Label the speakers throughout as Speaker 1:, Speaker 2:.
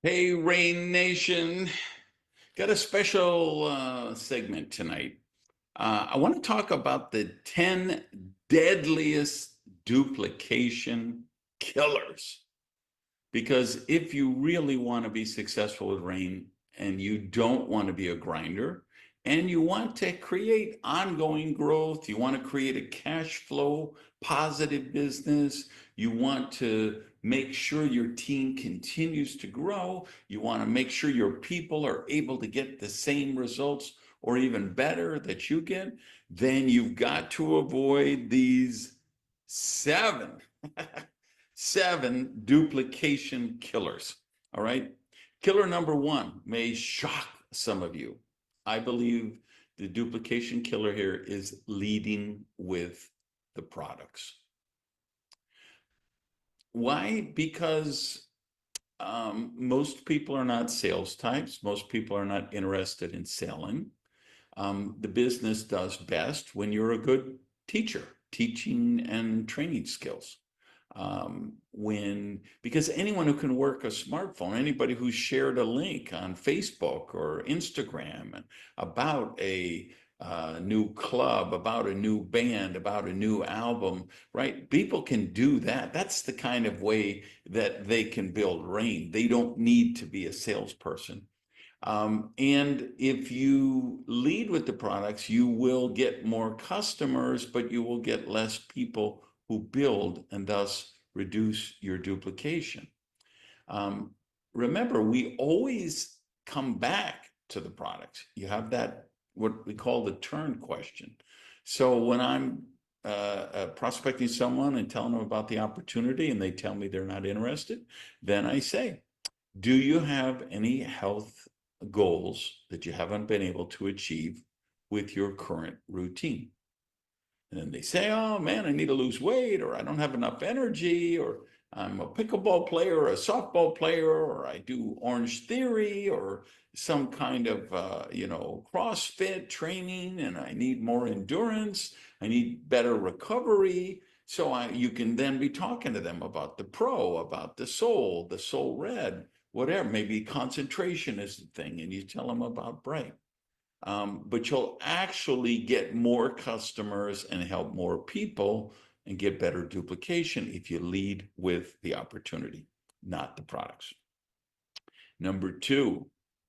Speaker 1: Hey, Rain Nation. Got a special segment tonight. I want to talk about the 10 deadliest duplication killers. Because if you really want to be successful with Rain and you don't want to be a grinder and you want to create ongoing growth, you want to create a cash flow positive business, you want to make sure your team continues to grow, you want to make sure your people are able to get the same results or even better that you get, then you've got to avoid these seven seven duplication killers. All right. Killer number one may shock some of you. I believe the duplication killer here is leading with the products. Why? Because most people are not sales types. Most people are not interested in selling. The business does best when you're a good teacher, teaching and training skills. Because anyone who can work a smartphone, anybody who's shared a link on Facebook or Instagram about a new club, about a new band, about a new album, right? People can do that. That's the kind of way that they can build Rain. They don't need to be a salesperson. And if you lead with the products, you will get more customers, but you will get less people who build and thus reduce your duplication. Um, Remember, we always come back to the products. You have that, what we call the turn question. So when I'm prospecting someone and telling them about the opportunity and they tell me they're not interested, then I say, do you have any health goals that you haven't been able to achieve with your current routine? And then they say, oh man, I need to lose weight, or I don't have enough energy, or I'm a pickleball player or a softball player, or I do Orange Theory or some kind of, CrossFit training, and I need more endurance. I need better recovery. So you can then be talking to them about the pro, about the soul red, whatever. Maybe concentration is the thing, and you tell them about Bright. But you'll actually get more customers and help more people and get better duplication if you lead with the opportunity, not the products. Number two,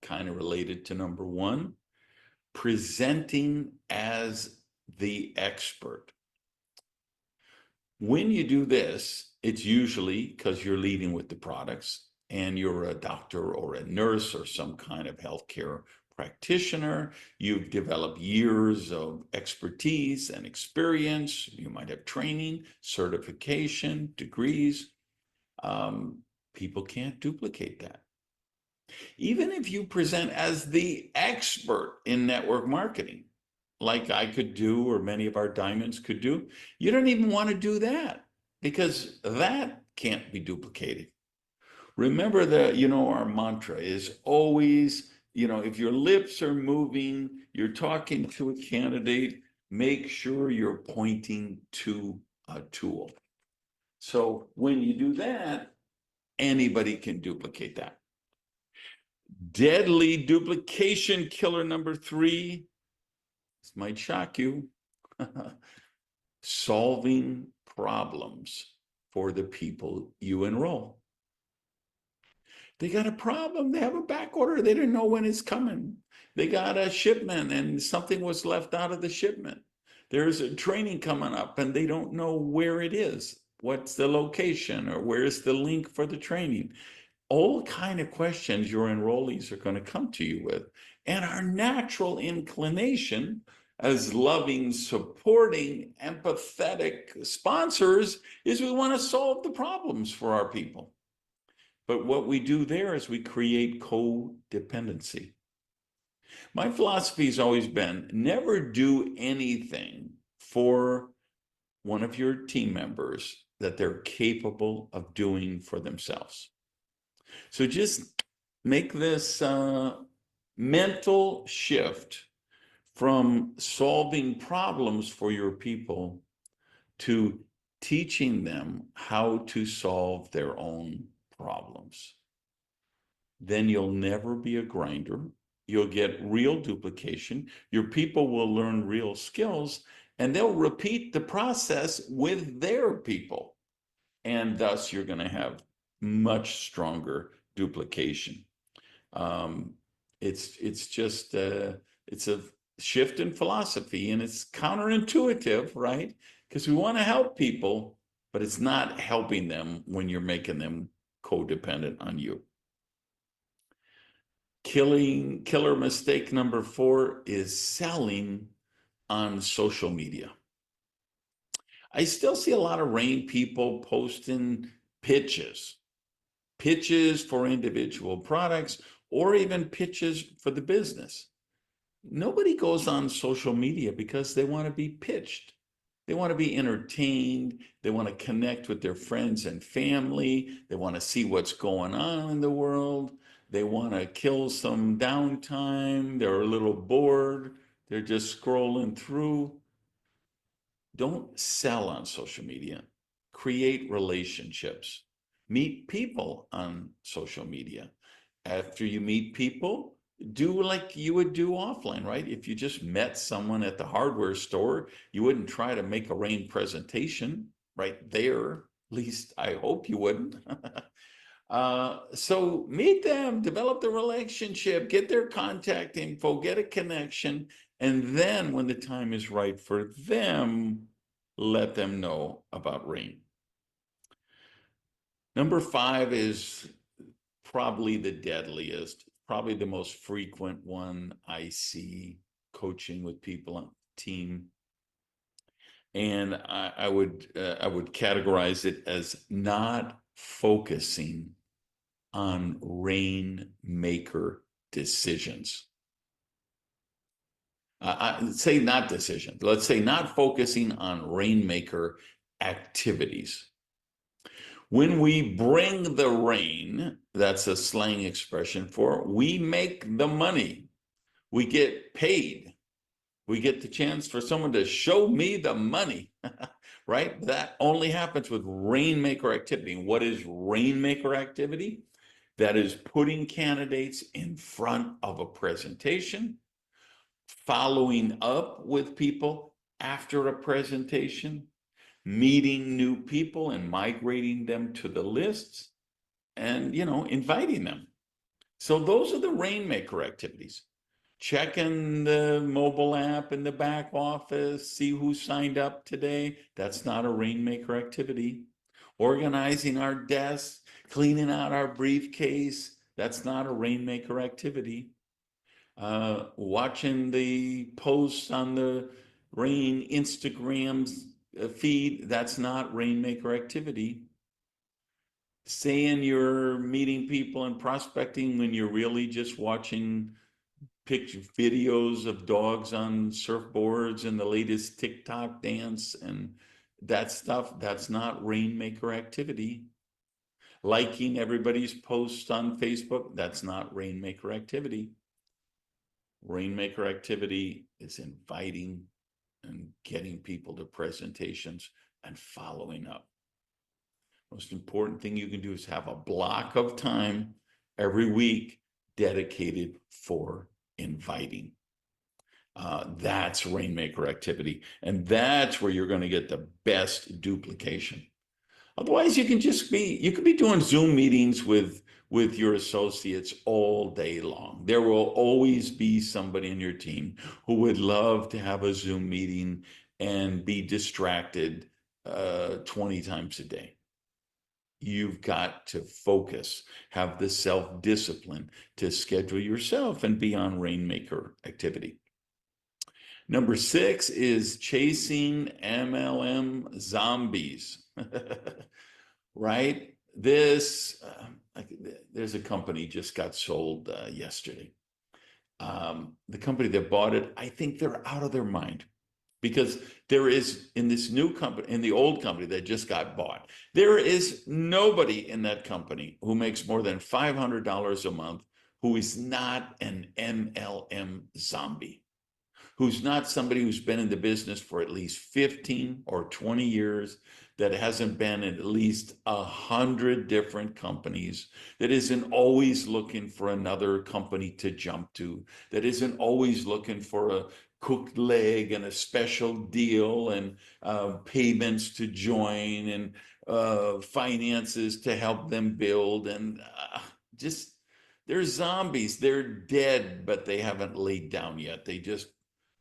Speaker 1: kind of related to number one, presenting as the expert. When you do this, it's usually because you're leading with the products and you're a doctor or a nurse or some kind of healthcare practitioner. You've developed years of expertise and experience. You might have training, certification, degrees. People can't duplicate that. Even if you present as the expert in network marketing, like I could do or many of our diamonds could do, you don't even want to do that because that can't be duplicated. Remember that, our mantra is always, if your lips are moving, you're talking to a candidate, make sure you're pointing to a tool. So when you do that, anybody can duplicate that. Deadly duplication killer number three. This might shock you. Solving problems for the people you enroll. They got a problem. They have a back order. They didn't know when it's coming. They got a shipment and something was left out of the shipment. There's a training coming up and they don't know where it is. What's the location or where's the link for the training? All kind of questions your enrollees are going to come to you with. And our natural inclination as loving, supporting, empathetic sponsors is we want to solve the problems for our people. But what we do there is we create codependency. My philosophy has always been never do anything for one of your team members that they're capable of doing for themselves. So just make this mental shift from solving problems for your people to teaching them how to solve their own problems. then you'll never be a grinder. You'll get real duplication. Your people will learn real skills, and they'll repeat the process with their people. And thus, you're going to have much stronger duplication. Um, it's just it's a shift in philosophy, and it's counterintuitive, right? Because we want to help people, but it's not helping them when you're making them codependent on you. Killer mistake number 4 is selling on social media. I still see a lot of RAIN people posting pitches for individual products, or even pitches for the business. Nobody goes on social media because they want to be pitched. They want to be entertained. They want to connect with their friends and family. They want to see what's going on in the world. They want to kill some downtime. They're a little bored. They're just scrolling through. Don't sell on social media. Create relationships. Meet people on social media. After you meet people, do like you would do offline, right? If you just met someone at the hardware store, you wouldn't try to make a RAIN presentation right there. At least I hope you wouldn't. So meet them, develop the relationship, get their contact info, get a connection, and then when the time is right for them, let them know about RAIN. Number 5 is probably the deadliest, probably the most frequent one I see coaching with people on the team. And I would categorize it as not focusing on rainmaker decisions. Say not decisions. Let's say not focusing on rainmaker activities. When we bring the rain, that's a slang expression for we make the money. We get paid. We get the chance for someone to show me the money, right? That only happens with rainmaker activity. What is rainmaker activity? That is putting candidates in front of a presentation, following up with people after a presentation, meeting new people and migrating them to the lists, and inviting them. So those are the rainmaker activities. Checking the mobile app in the back office, see who signed up today. That's not a rainmaker activity. Organizing our desks, cleaning out our briefcase. That's not a rainmaker activity. Watching the posts on the RAIN Instagram feed. That's not rainmaker activity. Saying you're meeting people and prospecting when you're really just watching picture videos of dogs on surfboards and the latest TikTok dance and that stuff, that's not rainmaker activity. Liking everybody's posts on Facebook, that's not rainmaker activity. Rainmaker activity is inviting and getting people to presentations and following up. Most important thing you can do is have a block of time every week dedicated for inviting. That's rainmaker activity, and that's where you're going to get the best duplication. Otherwise, you could be doing Zoom meetings with your associates all day long. There will always be somebody in your team who would love to have a Zoom meeting and be distracted 20 times a day. You've got to focus, have the self-discipline to schedule yourself and be on rainmaker activity. Number 6 is chasing MLM zombies, right? There's a company just got sold yesterday. The company that bought it, I think they're out of their mind. Because there is, in this new company, in the old company that just got bought, there is nobody in that company who makes more than $500 a month who is not an MLM zombie, who's not somebody who's been in the business for at least 15 or 20 years, that hasn't been in at least 100 different companies, that isn't always looking for another company to jump to, that isn't always looking for a cooked leg and a special deal and payments to join and finances to help them build. And just, they're zombies. They're dead, but they haven't laid down yet. They just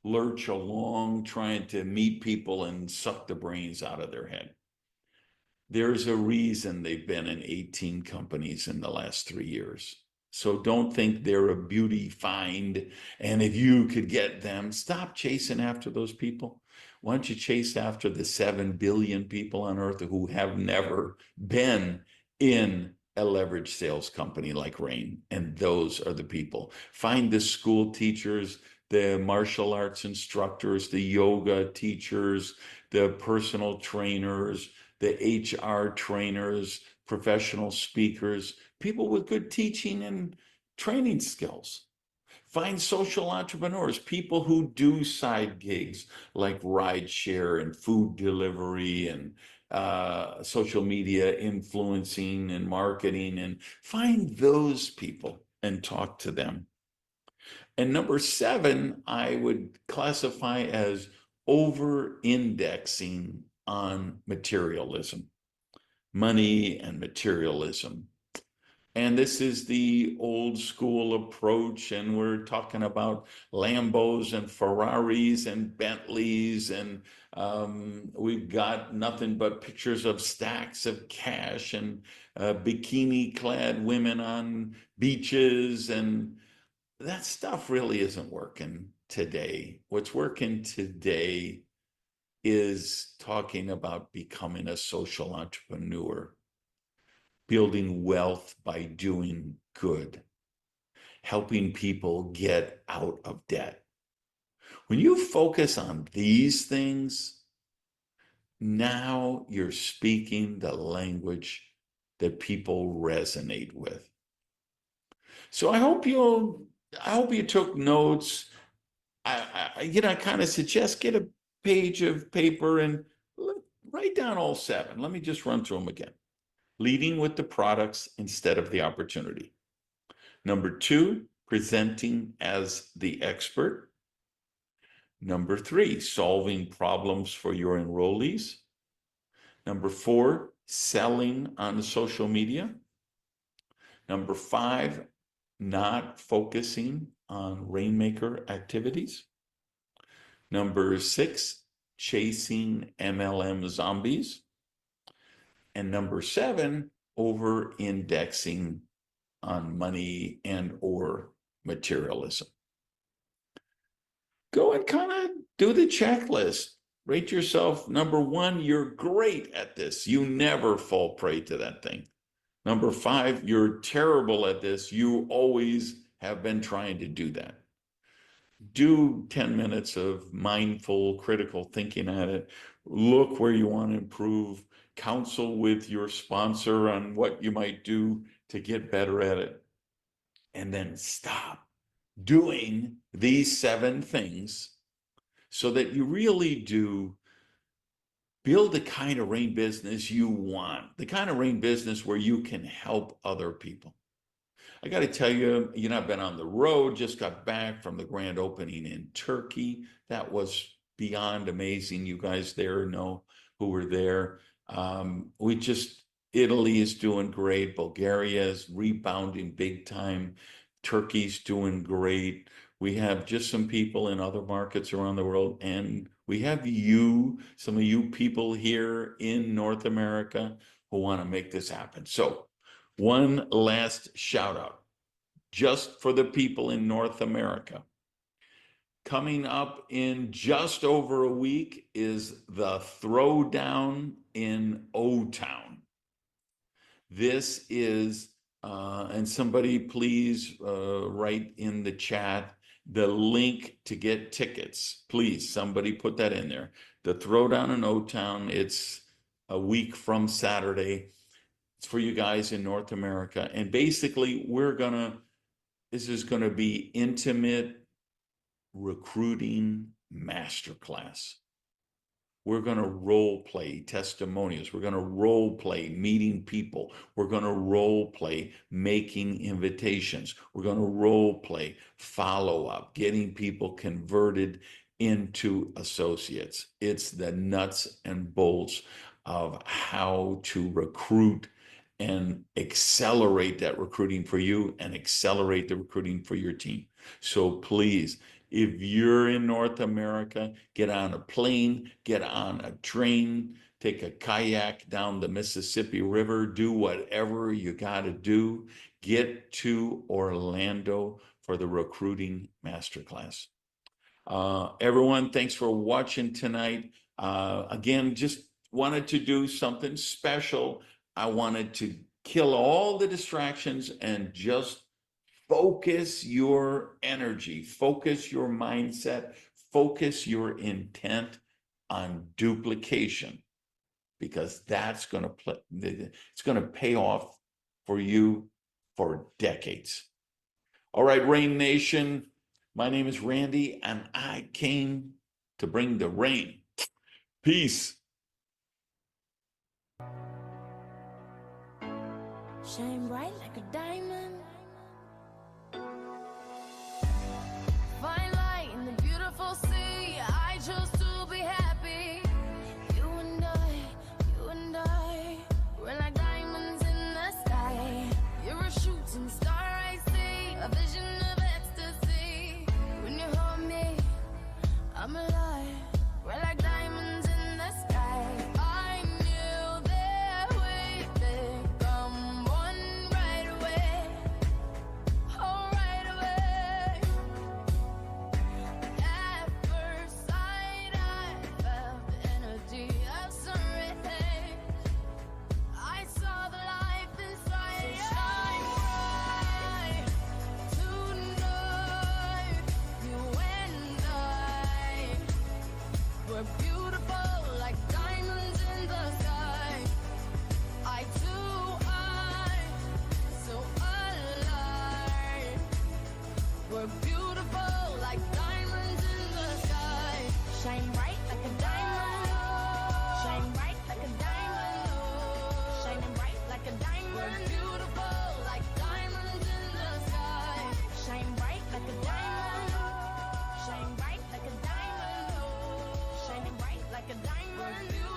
Speaker 1: lurch along trying to meet people and suck the brains out of their head. There's a reason they've been in 18 companies in the last 3 years. So don't think they're a beauty find. And if you could get them, stop chasing after those people. Why don't you chase after the 7 billion people on earth who have never been in a leverage sales company like Rain? And those are the people. Find the school teachers, the martial arts instructors, the yoga teachers, the personal trainers, the HR trainers, professional speakers, people with good teaching and training skills. Find social entrepreneurs, people who do side gigs like rideshare and food delivery and social media influencing and marketing, and find those people and talk to them. And number 7, I would classify as over-indexing on materialism, money and materialism. And this is the old school approach, and we're talking about Lambos and Ferraris and Bentleys, and we've got nothing but pictures of stacks of cash and bikini-clad women on beaches, and that stuff really isn't working today. What's working today is talking about becoming a social entrepreneur, building wealth by doing good, helping people get out of debt. When you focus on these things, now you're speaking the language that people resonate with. So I hope you took notes. I kind of suggest get a page of paper and write down all 7. Let me just run through them again. Leading with the products instead of the opportunity. Number 2, presenting as the expert. Number 3, solving problems for your enrollees. Number 4, selling on social media. Number 5, not focusing on Rainmaker activities. Number 6, chasing MLM zombies. And number 7, over-indexing on money and or materialism. Go and kind of do the checklist. Rate yourself. Number 1, you're great at this. You never fall prey to that thing. Number 5, you're terrible at this. You always have been trying to do that. Do 10 minutes of mindful, critical thinking at it. Look where you want to improve. Counsel with your sponsor on what you might do to get better at it. And then stop doing these 7 things so that you really do build the kind of Rain business you want, the kind of Rain business where you can help other people. I got to tell you, I've been on the road, just got back from the grand opening in Turkey. That was beyond amazing. You guys there know who were there. Italy is doing great. Bulgaria is rebounding big time. Turkey's doing great. We have just some people in other markets around the world, and we have some of you people here in North America who want to make this happen. So one last shout out just for the people in North America. Coming up in just over a week is the Throwdown in O-Town. This is, and somebody please write in the chat the link to get tickets. Please, somebody put that in there. The Throwdown in O-Town, it's a week from Saturday. It's for you guys in North America. And basically, this is going to be intimate recruiting masterclass. We're going to role play testimonials. We're going to role play meeting people. We're going to role play making invitations. We're going to role play follow up, getting people converted into associates. It's the nuts and bolts of how to recruit and accelerate that recruiting for you and accelerate the recruiting for your team. So please, if you're in North America, get on a plane, get on a train, take a kayak down the Mississippi River, do whatever you got to do. Get to Orlando for the recruiting masterclass. Everyone, thanks for watching tonight. Again, just wanted to do something special. I wanted to kill all the distractions and just focus your energy, focus your mindset, focus your intent on duplication, because that's going to pay off for you for decades. All right, Rain Nation, my name is Randy, and I came to bring the rain. Peace.
Speaker 2: Shine bright like a diamond. Find light in the beautiful sea. I chose to be happy. You and I, we're like diamonds in the sky. You're a shooting star, I see, a vision of ecstasy. When you hold me, I'm alive. We're like diamonds in the sky. I knew that we'd become one right away. Oh, right away. At first sight, I felt the energy of sun rays. I saw the life inside. So shine bright tonight. You and I, we're beautiful like diamonds in the sky. I so alive. We're beautiful like diamonds in the sky. Shine bright like a diamond. Shine bright like a diamond. Shining bright like a diamond. We're beautiful like diamonds in the sky. Shine bright like a diamond. Shine bright like a diamond. Shining bright like a diamond. We're beautiful.